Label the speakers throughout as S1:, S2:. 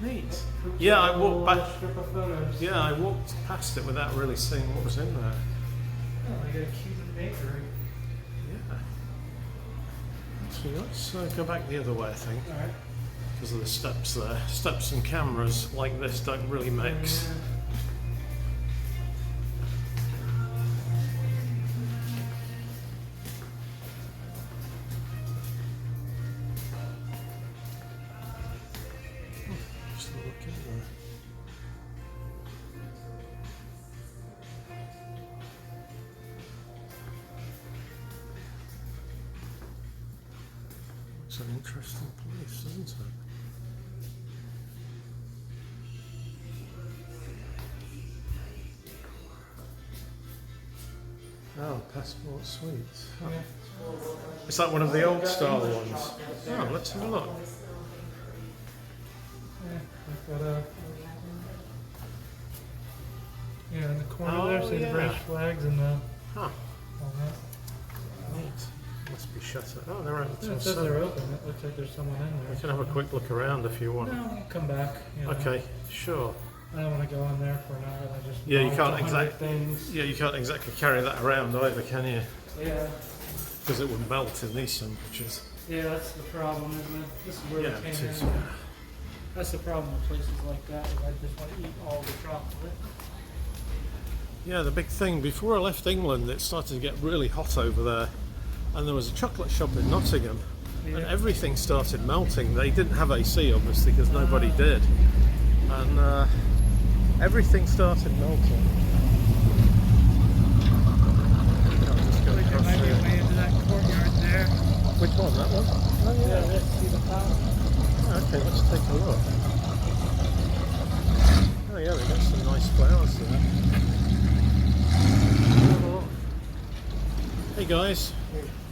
S1: Neat. Yeah, I walked back. Yeah, I walked past it without really seeing what was in there.
S2: Oh, I got a Cuban bakery.
S1: Yeah. Actually, let's go back the other way, I think.
S2: Alright.
S1: Because of the steps there. Steps and cameras like this don't really mix.
S2: Yeah.
S1: Just look in there. It's an interesting place, isn't it? Oh, Passport Suites. Oh. Is that one of the old style ones? Oh, let's have a look.
S2: Yeah, I've got a. Yeah, in the corner there, see the British flags and the.
S1: Huh.
S2: All that.
S1: Neat. Must be shut. Oh, they're open
S2: Yeah,
S1: till
S2: it says
S1: 7.
S2: they're open. It looks like there's someone in there.
S1: We can have a quick look around if you want.
S2: No, I'll come back. You know.
S1: Okay, sure.
S2: I don't want to go in there for an hour. I just.
S1: Yeah, you
S2: buy
S1: can't
S2: 100
S1: exactly.
S2: things.
S1: Yeah, you can't exactly carry that around either, can you?
S2: Yeah.
S1: Because it would melt in these temperatures.
S2: Yeah, that's the problem, isn't it? This is where
S1: Yeah,
S2: we
S1: it
S2: came
S1: is.
S2: in. That's the problem with places like that. Is I just want to eat all the chocolate.
S1: Yeah, the big thing before I left England, it started to get really hot over there, and there was a chocolate shop in Nottingham, and everything started melting. They didn't have AC, obviously, because nobody did, and everything started melting. I'll just go
S2: There
S1: across
S2: might be a
S1: here.
S2: way into that courtyard there.
S1: Which one? That one? Oh
S2: Yeah, let's see the fountain.
S1: Okay, let's take a look. Oh yeah, we've got some nice flowers there. Have a look. Hey guys,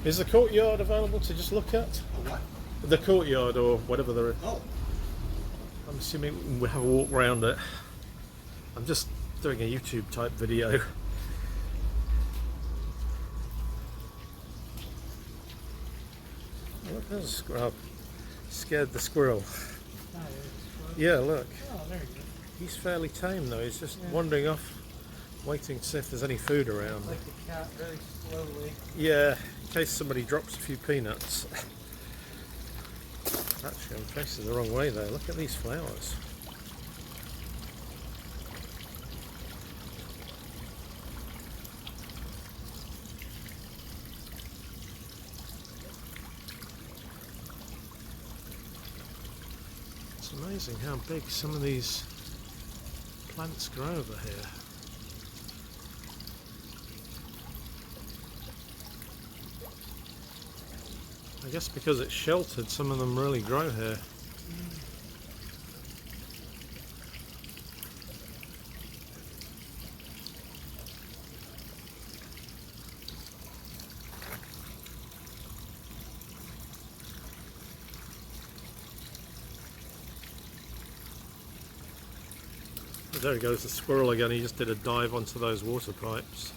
S1: is the courtyard available to just look at?
S3: What?
S1: The courtyard or whatever there is.
S3: Oh.
S1: I'm assuming we have a walk around it. I'm just doing a YouTube type video. Look, there's a squirrel. Scared the squirrel.
S2: Oh,
S1: Yeah, look.
S2: oh, there you go.
S1: He's fairly tame though, he's just wandering off, waiting to see if there's any food around.
S2: Like the cat, very slowly.
S1: Yeah, in case somebody drops a few peanuts. Actually, I'm facing the wrong way there. Look at these flowers. It's amazing how big some of these plants grow over here. I guess because it's sheltered, some of them really grow here. There goes the squirrel again, he just did a dive onto those water pipes.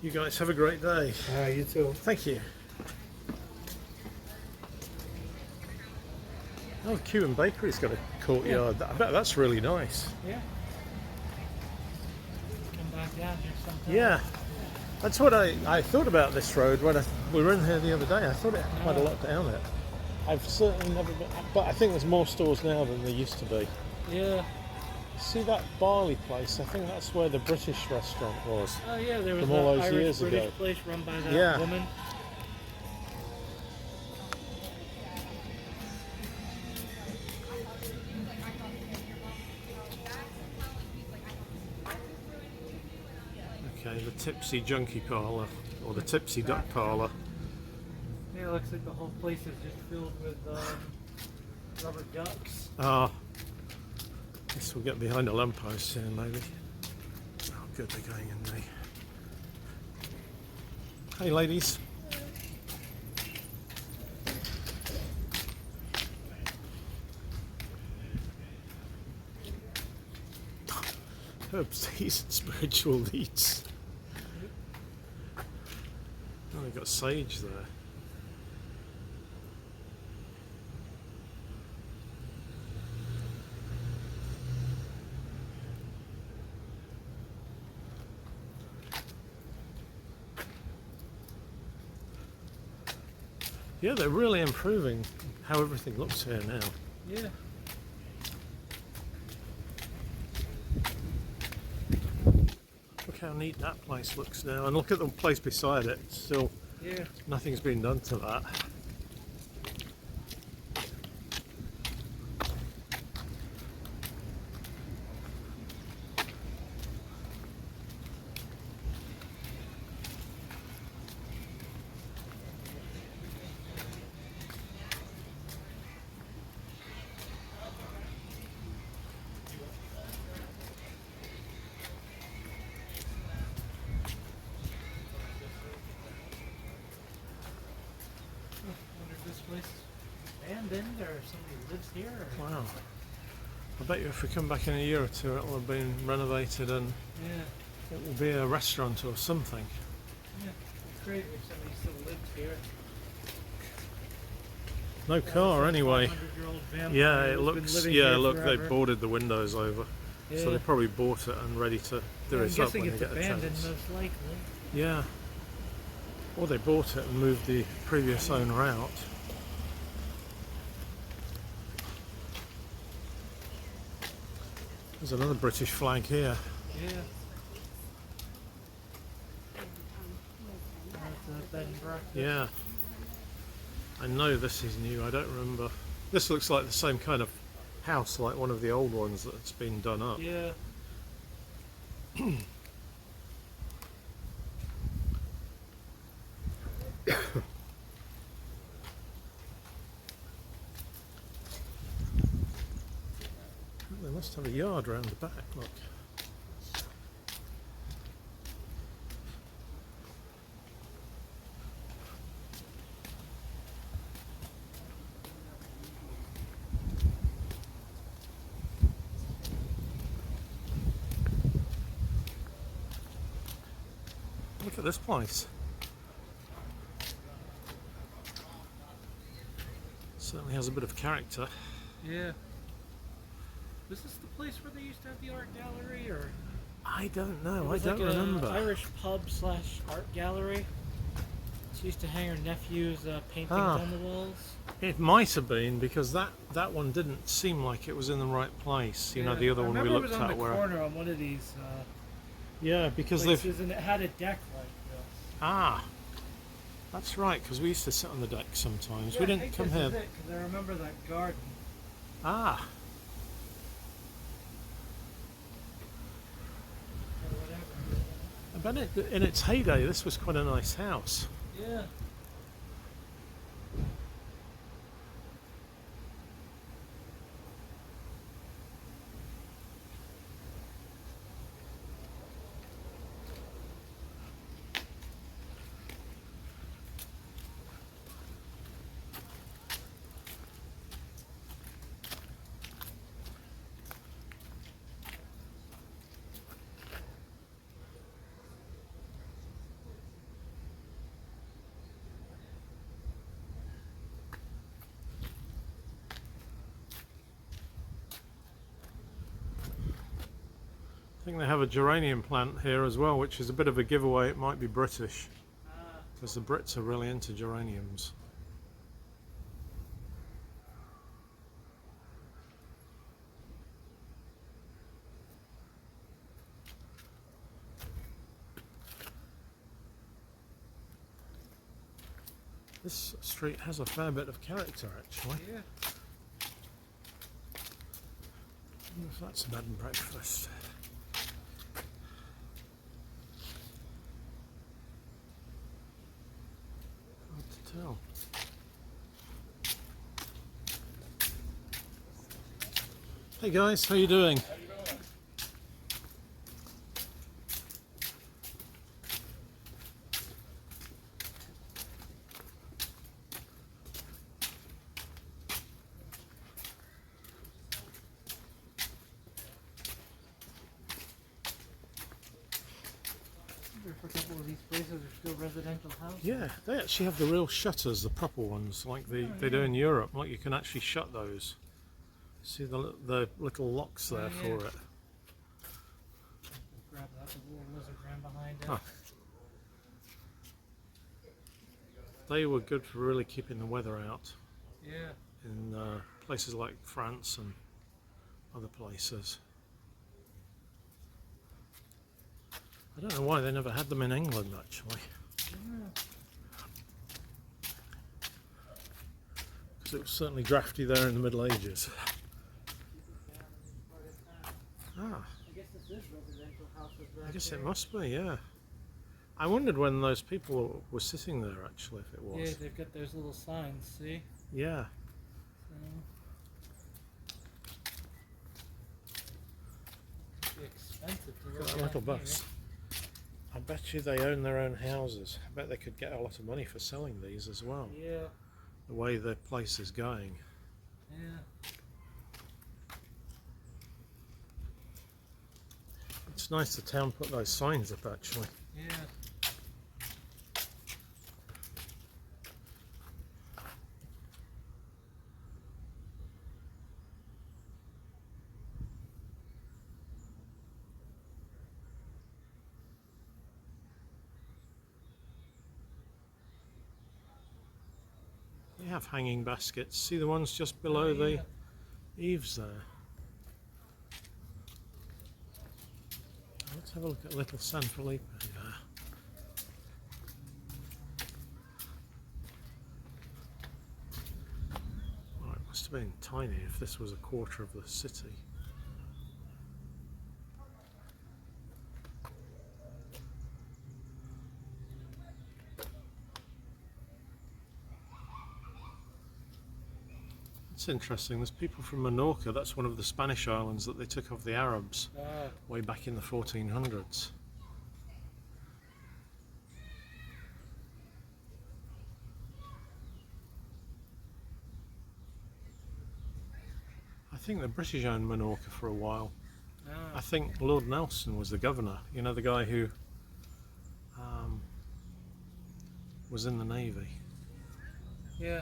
S1: You guys have a great day.
S2: You too.
S1: Thank you. Oh, Cuban bakery's got a courtyard. I bet that's really nice.
S2: Yeah. Come back down here sometime.
S1: Yeah, that's what I thought about this road when we were in here the other day. I thought it had quite a lot down it. I've certainly never been, but I think there's more stores now than there used to be.
S2: Yeah.
S1: See that barley place? I think that's where the British restaurant was.
S2: Oh yeah, there was
S1: From all
S2: an
S1: those
S2: Irish
S1: years
S2: British
S1: ago.
S2: place run by that
S1: Yeah.
S2: woman.
S1: Okay, the Tipsy Junkie Parlour, or the Tipsy Duck Parlour.
S2: Yeah, it looks like the whole place is just filled with rubber ducks.
S1: Ah, guess we'll get behind a lamppost soon, maybe. Oh, good, they're going in there. Hey, ladies. Herbs, teas, and spiritual needs. Oh, they've got sage there. Yeah, they're really improving how everything looks here now.
S2: Yeah.
S1: Look how neat that place looks now, and look at the place beside it. Still,
S2: Yeah.
S1: nothing's been done to that.
S2: I wonder if this place is abandoned or somebody lives here. Or...
S1: Wow. I bet you if we come back in a year or two, it'll have been renovated and
S2: Yeah.
S1: it will be a restaurant or something.
S2: Yeah. It's great if somebody still lived here.
S1: No car anyway.
S2: 500-year-old vampire
S1: Yeah, it
S2: who's been
S1: looks.
S2: living
S1: Yeah,
S2: here
S1: look, they
S2: forever.
S1: boarded the windows over, so
S2: Yeah.
S1: they probably bought it and ready to do
S2: I'm
S1: it up
S2: guessing
S1: when they
S2: it's
S1: get a
S2: abandoned,
S1: chance.
S2: most likely.
S1: Yeah. Or they bought it and moved the previous owner out. There's another British flag here.
S2: Yeah. That's a bed and breakfast.
S1: Yeah. I know this is new, I don't remember. This looks like the same kind of house, like one of the old ones that's been done up.
S2: Yeah.
S1: They must have a yard round the back, look. Look at this place. Certainly has a bit of character.
S2: Yeah. Was this the place where they used to have the art gallery, or?
S1: I don't know,
S2: It
S1: I
S2: was
S1: don't
S2: like a
S1: remember.
S2: Irish pub slash art gallery. She used to hang her nephew's paintings
S1: Ah.
S2: on the walls.
S1: It might have been because that one didn't seem like it was in the right place. You know, the other
S2: I
S1: one we
S2: remember
S1: looked
S2: it was on
S1: at
S2: the
S1: where.
S2: corner on one of these
S1: Yeah, because they've.
S2: places, and it had a deck like this.
S1: Ah, that's right. Because we used to sit on the deck sometimes.
S2: Yeah,
S1: We
S2: I
S1: didn't
S2: think
S1: come
S2: this
S1: here.
S2: is it, 'cause I remember that garden.
S1: Ah,
S2: Or whatever.
S1: I bet in its heyday, this was quite a nice house.
S2: Yeah.
S1: I think they have a geranium plant here as well, which is a bit of a giveaway. It might be British because the Brits are really into geraniums. This street has a fair bit of character, actually.
S2: Yeah.
S1: If that's a bed and breakfast. tell. Hey guys, how you doing?
S2: If a couple of these places are still residential houses.
S1: Yeah, they actually have the real shutters, the proper ones, like they do in Europe. Like you can actually shut those. See the little locks there for it.
S2: Grab that, the little lizard ran behind it.
S1: Huh. They were good for really keeping the weather out
S2: Yeah.
S1: in places like France and other places. I don't know why they never had them in England actually. Because it was certainly drafty there in the Middle Ages. Ah,
S2: I guess this is residential houses right
S1: I guess
S2: there.
S1: it must be, yeah. I wondered when those people were sitting there actually, if it
S2: Yeah,
S1: was.
S2: they've got those little signs, see?
S1: Yeah.
S2: It'd be expensive to
S1: Look
S2: live
S1: at that little
S2: down
S1: bus. I bet you they own their own houses. I bet they could get a lot of money for selling these as well.
S2: here. Yeah.
S1: The way the place is going.
S2: Yeah.
S1: It's nice the town put those signs up actually.
S2: Yeah.
S1: They have hanging baskets. See the ones just below the eaves there. Let's have a look at little San Felipe there. Oh, it must have been tiny if this was a quarter of the city. It's interesting, there's people from Menorca, that's one of the Spanish islands that they took off the Arabs way back in the 1400s. I think the British owned Menorca for a while. I think Lord Nelson was the governor, you know, the guy who was in the Navy.
S2: Yeah.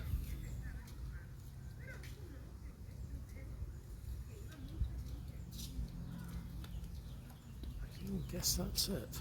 S1: I guess that's it.